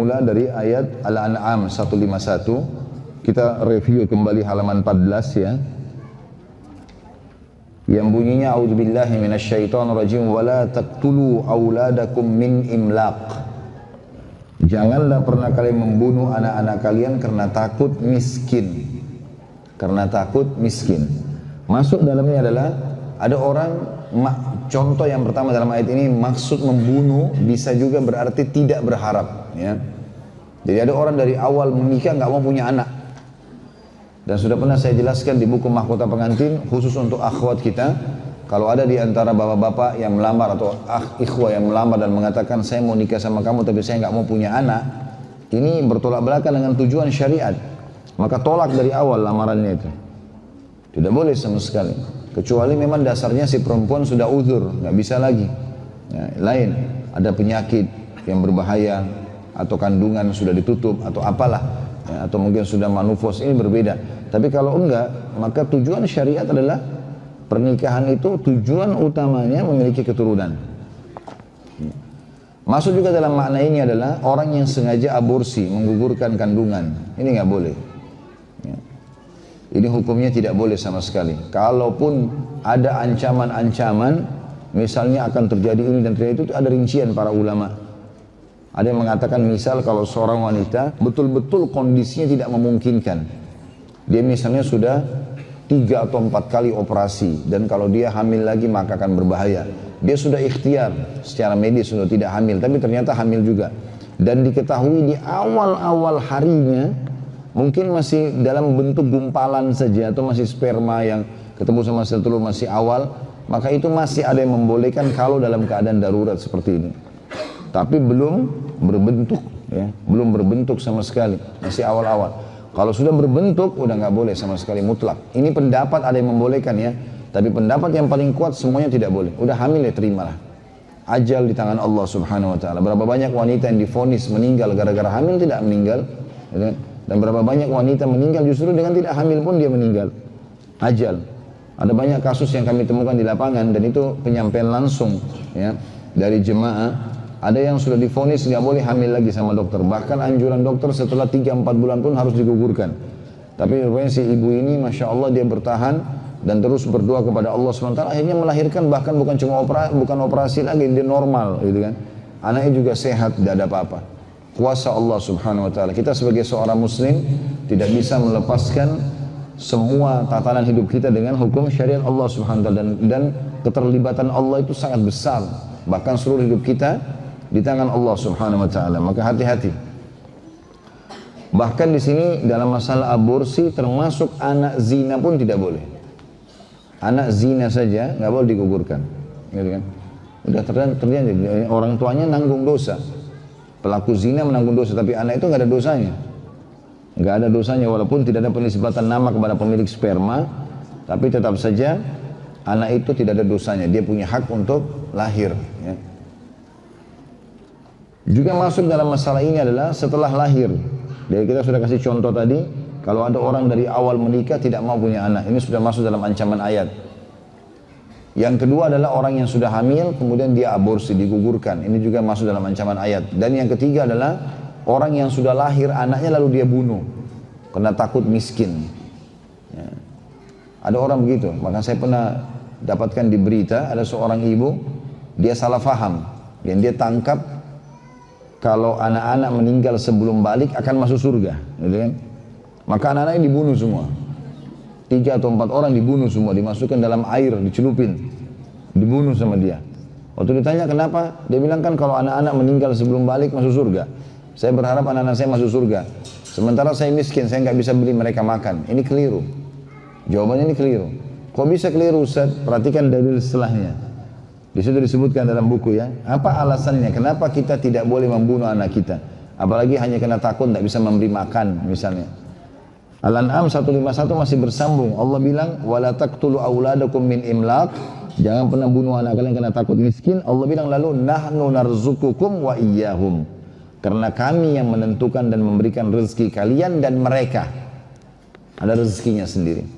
bermula dari ayat Al-An'am 151. Kita review kembali halaman 14 ya. Yang bunyinya a'udzubillahi minasyaitonirrajim wala taqtulu auladakum min imlaq. Janganlah pernah kalian membunuh anak-anak kalian karena takut miskin. Karena takut miskin. Masuk dalamnya adalah ada orang, contoh yang pertama dalam ayat ini, maksud membunuh bisa juga berarti tidak berharap ya. Jadi ada orang dari awal menikah nggak mau punya anak. Dan sudah pernah saya jelaskan di buku Mahkota Pengantin, khusus untuk akhwat kita, kalau ada di antara bapak-bapak yang melamar atau ikhwah yang melamar dan mengatakan saya mau nikah sama kamu tapi saya nggak mau punya anak, ini bertolak belakang dengan tujuan syariat, maka tolak dari awal lamarannya itu. Tidak boleh sama sekali. Kecuali memang dasarnya si perempuan sudah uzur, nggak bisa lagi. Ya, lain, ada penyakit yang berbahaya, atau kandungan sudah ditutup, atau apalah, ya, atau mungkin sudah manufos, ini berbeda. Tapi kalau enggak, maka tujuan syariat adalah pernikahan itu tujuan utamanya memiliki keturunan. Masuk juga dalam makna ini adalah orang yang sengaja aborsi, menggugurkan kandungan, ini nggak boleh. Ya. Ini hukumnya tidak boleh sama sekali. Kalaupun ada ancaman-ancaman, misalnya akan terjadi ini dan terjadi itu ada rincian para ulama. Ada yang mengatakan misal kalau seorang wanita betul-betul kondisinya tidak memungkinkan. Dia misalnya sudah 3 atau 4 kali operasi dan kalau dia hamil lagi maka akan berbahaya. Dia sudah ikhtiar secara medis sudah tidak hamil tapi ternyata hamil juga. Dan diketahui di awal-awal harinya mungkin masih dalam bentuk gumpalan saja atau masih sperma yang ketemu sama sel telur masih awal, maka itu masih ada yang membolehkan kalau dalam keadaan darurat seperti ini. Tapi belum berbentuk, ya, belum berbentuk sama sekali, masih awal-awal. Kalau sudah berbentuk, udah nggak boleh sama sekali mutlak. Ini pendapat ada yang membolehkan ya, tapi pendapat yang paling kuat semuanya tidak boleh. Udah hamil ya terimalah. Ajal di tangan Allah Subhanahu Wa Taala. Berapa banyak wanita yang divonis meninggal gara-gara hamil tidak meninggal, ya. Dan berapa banyak wanita meninggal justru dengan tidak hamil pun dia meninggal. Ajal. Ada banyak kasus yang kami temukan di lapangan dan itu penyampaian langsung ya dari jemaah. Ada yang sudah divonis nggak boleh hamil lagi sama dokter. Bahkan anjuran dokter setelah 3-4 bulan pun harus digugurkan. Tapi rupanya si ibu ini Masya Allah dia bertahan dan terus berdoa kepada Allah SWT. Akhirnya melahirkan bahkan bukan cuma operasi lagi, dia normal gitu kan. Anaknya juga sehat, tidak ada apa-apa. Kuasa Allah Subhanahu Wa Taala. Kita sebagai seorang muslim tidak bisa melepaskan semua tatanan hidup kita dengan hukum syariat Allah Subhanahu Wa Taala dan keterlibatan Allah itu sangat besar. Bahkan seluruh hidup kita di tangan Allah Subhanahu Wa Taala. Maka hati-hati. Bahkan di sini dalam masalah aborsi termasuk anak zina pun tidak boleh. Anak zina saja nggak boleh digugurkan, gitu kan? Udah terjadi orang tuanya nanggung dosa. Pelaku zina menanggung dosa, tapi anak itu nggak ada dosanya. Nggak ada dosanya walaupun tidak ada penisbatan nama kepada pemilik sperma, tapi tetap saja anak itu tidak ada dosanya. Dia punya hak untuk lahir. Ya. Juga masuk dalam masalah ini adalah setelah lahir. Jadi kita sudah kasih contoh tadi, kalau ada orang dari awal menikah tidak mau punya anak, ini sudah masuk dalam ancaman ayat. Yang kedua adalah orang yang sudah hamil kemudian dia aborsi, digugurkan. Ini juga masuk dalam ancaman ayat. Dan yang ketiga adalah orang yang sudah lahir anaknya lalu dia bunuh karena takut miskin. Ya. Ada orang begitu. Maka saya pernah dapatkan di berita ada seorang ibu dia salah faham dan dia tangkap kalau anak-anak meninggal sebelum balik akan masuk surga, gitu kan? Maka anak-anaknya dibunuh semua. 3 atau 4 orang dibunuh semua, dimasukkan dalam air, dicelupin, dibunuh sama dia. Waktu ditanya kenapa, dia bilang kan kalau anak-anak meninggal sebelum balik masuk surga. Saya berharap anak-anak saya masuk surga. Sementara saya miskin, saya nggak bisa beli mereka makan. Ini keliru. Jawabannya ini keliru. Kok bisa keliru Ustaz? Perhatikan dalil setelahnya. Di situ disebutkan dalam buku ya. Apa alasannya? Kenapa kita tidak boleh membunuh anak kita? Apalagi hanya karena takut tidak bisa memberi makan misalnya. Al-An'am 151 masih bersambung. Allah bilang, "Wala taqtulu auladakum min imlaq." Jangan pernah bunuh anak kalian karena takut miskin. Allah bilang lalu, "Nahnu narzukukum wa iyyahum." Karena kami yang menentukan dan memberikan rezeki kalian dan mereka. Ada rezekinya sendiri.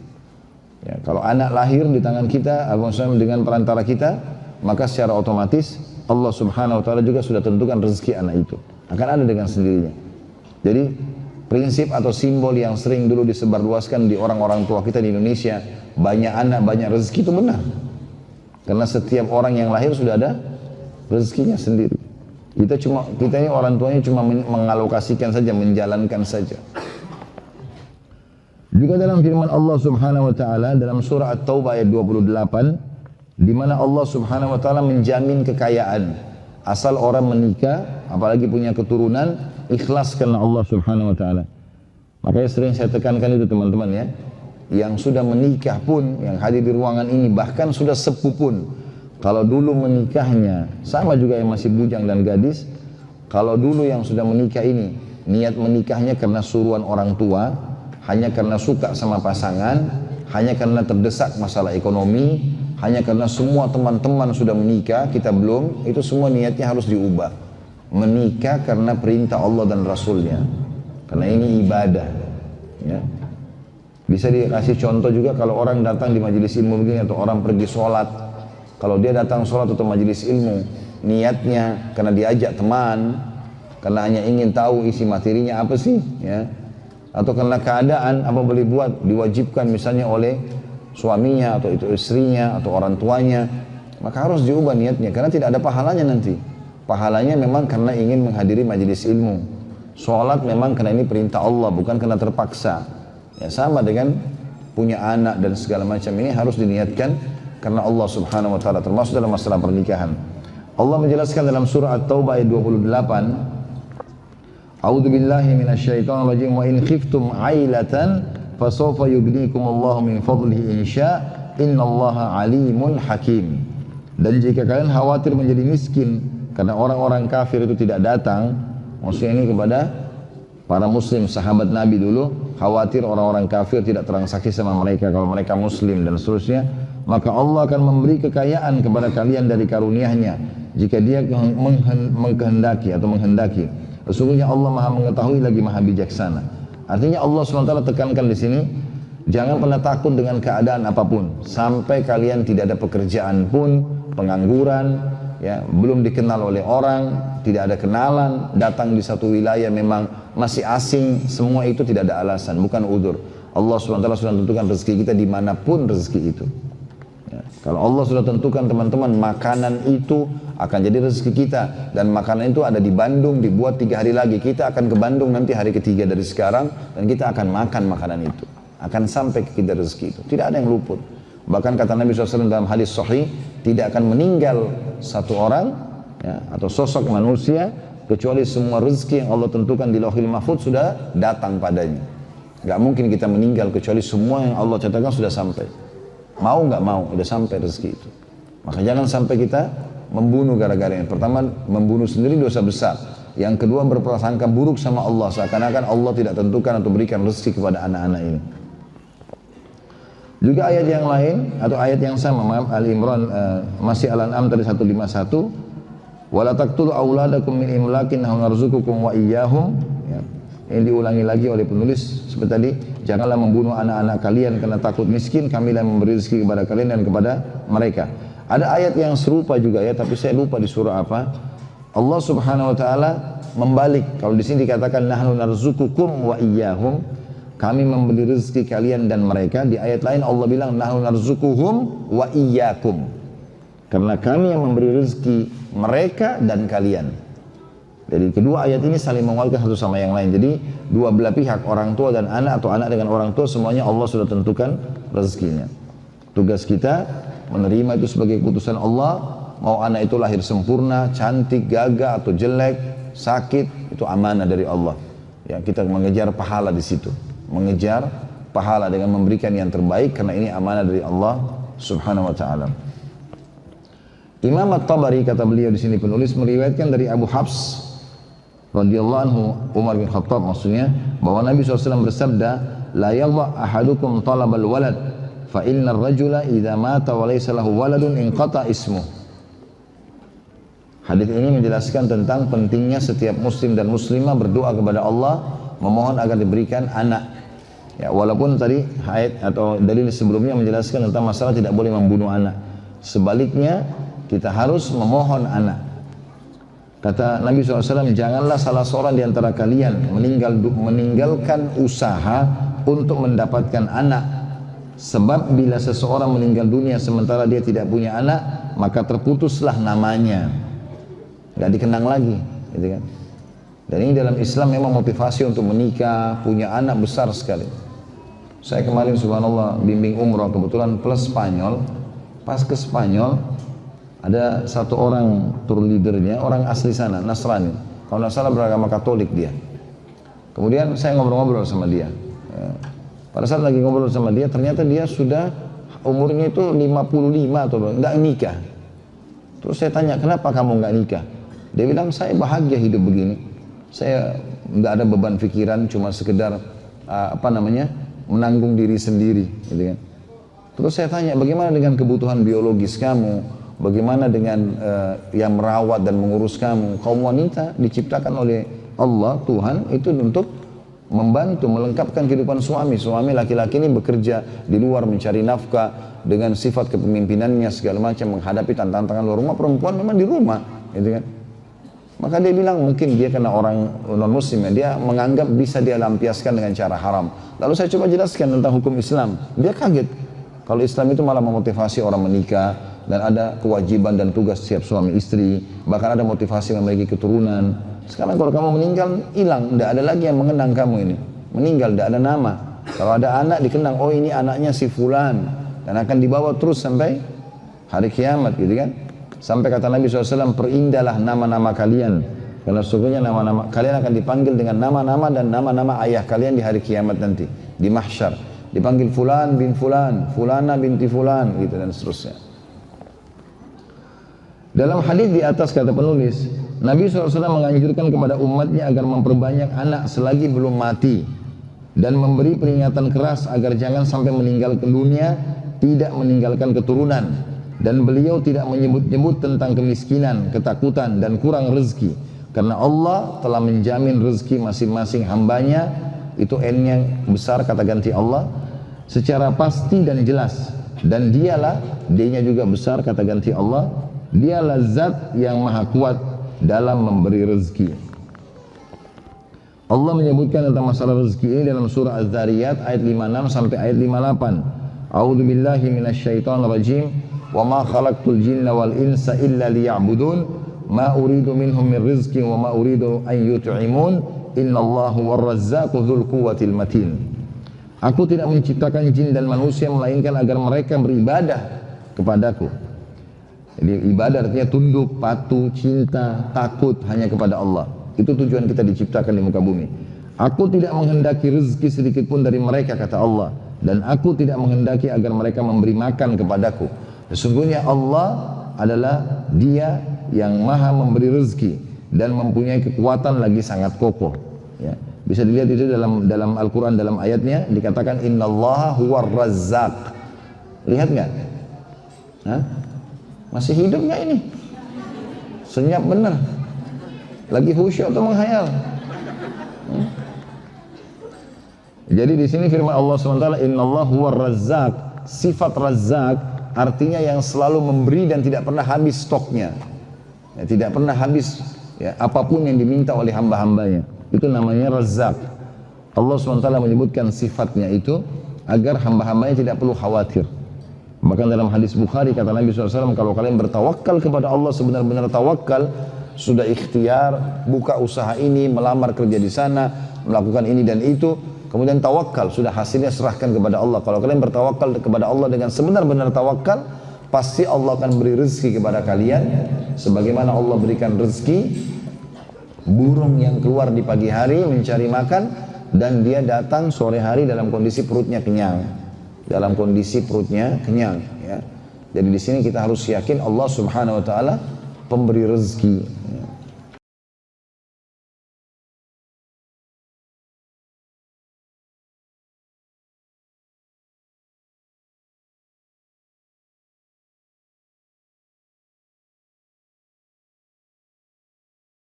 Ya, kalau anak lahir di tangan kita, dengan perantara kita, maka secara otomatis Allah Subhanahu wa taala juga sudah tentukan rezeki anak itu. Akan ada dengan sendirinya. Jadi prinsip atau simbol yang sering dulu disebarluaskan di orang-orang tua kita di Indonesia, banyak anak, banyak rezeki, itu benar. Karena setiap orang yang lahir sudah ada rezekinya sendiri. Kita ini orang tuanya cuma mengalokasikan saja, menjalankan saja. Juga dalam firman Allah Subhanahu wa taala dalam surah At-Taubah ayat 28, di mana Allah Subhanahu wa taala menjamin kekayaan asal orang menikah, apalagi punya keturunan, ikhlas karena Allah Subhanahu wa taala. Makanya sering saya tekankan itu teman-teman ya. Yang sudah menikah pun, yang hadir di ruangan ini, bahkan sudah sepuh pun, kalau dulu menikahnya sama juga yang masih bujang dan gadis, kalau dulu yang sudah menikah ini niat menikahnya karena suruhan orang tua, hanya karena suka sama pasangan, hanya karena terdesak masalah ekonomi, hanya karena semua teman-teman sudah menikah, kita belum, itu semua niatnya harus diubah. Menikah karena perintah Allah dan Rasulnya, karena ini ibadah ya. Bisa dikasih contoh juga kalau orang datang di majelis ilmu begini, atau orang pergi sholat, kalau dia datang sholat atau majelis ilmu, niatnya karena diajak teman, karena hanya ingin tahu isi materinya apa sih ya, atau karena keadaan apa boleh buat, diwajibkan misalnya oleh suaminya atau itu istrinya atau orang tuanya, maka harus diubah niatnya, karena tidak ada pahalanya nanti. Pahalanya memang karena ingin menghadiri majelis ilmu. Sholat memang karena ini perintah Allah, bukan karena terpaksa. Ya, sama dengan punya anak dan segala macam ini harus diniatkan karena Allah Subhanahu wa taala, termasuk dalam masalah pernikahan. Allah menjelaskan dalam surah At-Taubah ayat 28, A'udzu billahi minasyaitonir rajim, wa in khiftum 'ailatan fasawfa yughnikumullahu min fadlihi insya innallaha alimun hakim. Dan jika kalian khawatir menjadi miskin karena orang-orang kafir itu tidak datang, maksudnya ini kepada para muslim, sahabat Nabi dulu, khawatir orang-orang kafir tidak transaksi sama mereka kalau mereka muslim dan seterusnya, maka Allah akan memberi kekayaan kepada kalian dari karunia-Nya jika Dia menghendaki atau menghendaki. Sesungguhnya Allah Maha mengetahui lagi Maha bijaksana. Artinya Allah SWT tekankan di sini, jangan pernah takut dengan keadaan apapun, sampai kalian tidak ada pekerjaan pun, pengangguran, ya, belum dikenal oleh orang, tidak ada kenalan, datang di satu wilayah memang masih asing, semua itu tidak ada alasan, bukan udzur. Allah SWT sudah tentukan rezeki kita dimanapun rezeki itu ya. Kalau Allah sudah tentukan teman-teman, makanan itu akan jadi rezeki kita, dan makanan itu ada di Bandung, dibuat 3 hari lagi, kita akan ke Bandung nanti hari ketiga dari sekarang, dan kita akan makan makanan itu, akan sampai ke kita rezeki itu, tidak ada yang luput. Bahkan kata Nabi SAW dalam hadis sahih, tidak akan meninggal satu orang ya, atau sosok manusia kecuali semua rezeki yang Allah tentukan di Lauhil Mahfuz sudah datang padanya. Gak mungkin kita meninggal kecuali semua yang Allah catatkan sudah sampai. Mau gak mau, sudah sampai rezeki itu. Maka jangan sampai kita membunuh gara-gara ini. Pertama, membunuh sendiri dosa besar. Yang kedua, berprasangka buruk sama Allah, seakan-akan Allah tidak tentukan atau berikan rezeki kepada anak-anak ini. Juga ayat yang lain atau ayat yang sama, maaf, Ali Imran masih Al-An'am tadi 151, wala taqtulu auladakum min imlakin nahnu narzuqukum wa iyyahum ya. Ini diulangi lagi oleh penulis seperti tadi, janganlah membunuh anak-anak kalian karena takut miskin, kamilah memberi rezeki kepada kalian dan kepada mereka. Ada ayat yang serupa juga ya, tapi saya lupa di surah apa. Allah Subhanahu wa taala membalik, kalau di sini dikatakan nahnu narzuqukum wa iyyahum, kami memberi rezeki kalian dan mereka. Di ayat lain Allah bilang nahnu narzuquhum wa iyyakum, karena kami yang memberi rezeki mereka dan kalian. Jadi kedua ayat ini saling menguatkan satu sama yang lain. Jadi dua belah pihak, orang tua dan anak, atau anak dengan orang tua, semuanya Allah sudah tentukan rezekinya. Tugas kita menerima itu sebagai keputusan Allah. Mau anak itu lahir sempurna, cantik, gagah atau jelek, sakit, itu amanah dari Allah. Ya, kita mengejar pahala di situ. Mengejar pahala dengan memberikan yang terbaik, karena ini amanah dari Allah Subhanahu wa taala. Imam At-Tabari, kata beliau di sini penulis, meriwayatkan dari Abu Hafs radhiyallahu anhu, Umar bin Khattab maksudnya, bahwa Nabi SAW bersabda, la yadha ahadukum talabal walad fa innar rajula idza mata wa laysa lahu waladun inqata ismuh. Hadis ini menjelaskan tentang pentingnya setiap muslim dan muslimah berdoa kepada Allah, memohon agar diberikan anak. Ya, walaupun tadi ayat atau dalil sebelumnya menjelaskan tentang masalah tidak boleh membunuh anak. Sebaliknya, kita harus memohon anak. Kata Nabi SAW, janganlah salah seorang di antara kalian meninggalkan usaha untuk mendapatkan anak. Sebab bila seseorang meninggal dunia sementara dia tidak punya anak, maka terputuslah namanya, gak dikenang lagi, gitu kan. Dan ini dalam Islam memang motivasi untuk menikah, punya anak besar sekali. Saya kemarin subhanallah bimbing umrah kebetulan plus Spanyol. Pas ke Spanyol ada satu orang tour leadernya, orang asli sana, Nasrani. Kalau nggak salah beragama Katolik dia. Kemudian saya ngobrol-ngobrol sama dia. Pada saat lagi ngobrol sama dia, ternyata dia sudah umurnya itu 55 atau nggak nikah. Terus saya tanya, kenapa kamu nggak nikah? Dia bilang, saya bahagia hidup begini. Saya nggak ada beban pikiran, cuma sekedar menanggung diri sendiri, gitu kan. Terus saya tanya, bagaimana dengan kebutuhan biologis kamu? Bagaimana dengan yang merawat dan mengurus kamu? Kaum wanita diciptakan oleh Allah, Tuhan, itu untuk membantu, melengkapkan kehidupan suami. Suami laki-laki ini bekerja di luar mencari nafkah dengan sifat kepemimpinannya segala macam, menghadapi tantangan luar rumah. Perempuan memang di rumah, gitu kan. Maka dia bilang mungkin dia karena orang non-muslim ya, dia menganggap bisa dia lampiaskan dengan cara haram. Lalu saya coba jelaskan tentang hukum Islam. Dia kaget. Kalau Islam itu malah memotivasi orang menikah dan ada kewajiban dan tugas setiap suami istri. Bahkan ada motivasi memiliki keturunan. Sekarang kalau kamu meninggal, hilang. Tidak ada lagi yang mengenang kamu ini. Meninggal, tidak ada nama. Kalau ada anak dikenang, oh ini anaknya si fulan. Dan akan dibawa terus sampai hari kiamat, gitu kan. Sampai kata Nabi SAW, perindahlah nama-nama kalian. Karena sesungguhnya nama-nama kalian akan dipanggil dengan nama-nama dan nama-nama ayah kalian di hari kiamat nanti. Di mahsyar. Dipanggil fulan bin fulan, fulana binti fulan, gitu dan seterusnya. Dalam hadis di atas kata penulis, Nabi SAW menganjurkan kepada umatnya agar memperbanyak anak selagi belum mati. Dan memberi peringatan keras agar jangan sampai meninggalkan dunia, tidak meninggalkan keturunan. Dan beliau tidak menyebut-nyebut tentang kemiskinan, ketakutan, dan kurang rezeki. Karena Allah telah menjamin rezeki masing-masing hambanya, itu N-nya besar kata ganti Allah, secara pasti dan jelas. Dan dialah, D-nya juga besar kata ganti Allah, dialah zat yang maha kuat dalam memberi rezeki. Allah menyebutkan tentang masalah rezeki ini dalam surah Az-Zariyat ayat 56 sampai ayat 58. A'udzu billahi minasyaitonir rajim. Wa ma khalaqtul jinna wal insa illa liya'budun ma uridu minhum min rizqin wa ma uridu an yut'imun innallahu war-razzaqu dzul quwwatil matin. Aku tidak menciptakan jin dan manusia melainkan agar mereka beribadah kepadaku. Jadi ibadah artinya tunduk, patuh, cinta, takut hanya kepada Allah. Itu tujuan kita diciptakan di muka bumi. Aku tidak menghendaki rezeki sedikit pun dari mereka kata Allah, dan aku tidak menghendaki agar mereka memberi makan kepadaku. Sesungguhnya Allah adalah Dia yang maha memberi rezeki dan mempunyai kekuatan lagi sangat kokoh. Ya. Bisa dilihat itu dalam Al-Quran dalam ayatnya dikatakan innallaha huwar razzaq. Lihat nggak? Hah? Masih hidup nggak ini? Senyap bener. Lagi khusyuk atau menghayal? Jadi di sini firman Allah SWT, innallaha huwar razzaq. Sifat razzaq artinya yang selalu memberi dan tidak pernah habis stoknya. Ya, tidak pernah habis ya, apapun yang diminta oleh hamba-hambanya. Itu namanya razzaq. Allah SWT menyebutkan sifatnya itu agar hamba-hambanya tidak perlu khawatir. Bahkan dalam hadis Bukhari kata Nabi SAW, kalau kalian bertawakal kepada Allah sebenar-benar tawakal, sudah ikhtiar, buka usaha ini, melamar kerja di sana, melakukan ini dan itu, kemudian tawakal, sudah hasilnya serahkan kepada Allah. Kalau kalian bertawakal kepada Allah dengan sebenar-benar tawakal, pasti Allah akan beri rezeki kepada kalian. Sebagaimana Allah berikan rezeki burung yang keluar di pagi hari mencari makan, dan dia datang sore hari dalam kondisi perutnya kenyang. Dalam kondisi perutnya kenyang. Ya. Jadi di sini kita harus yakin Allah Subhanahu Wa Taala pemberi rezeki.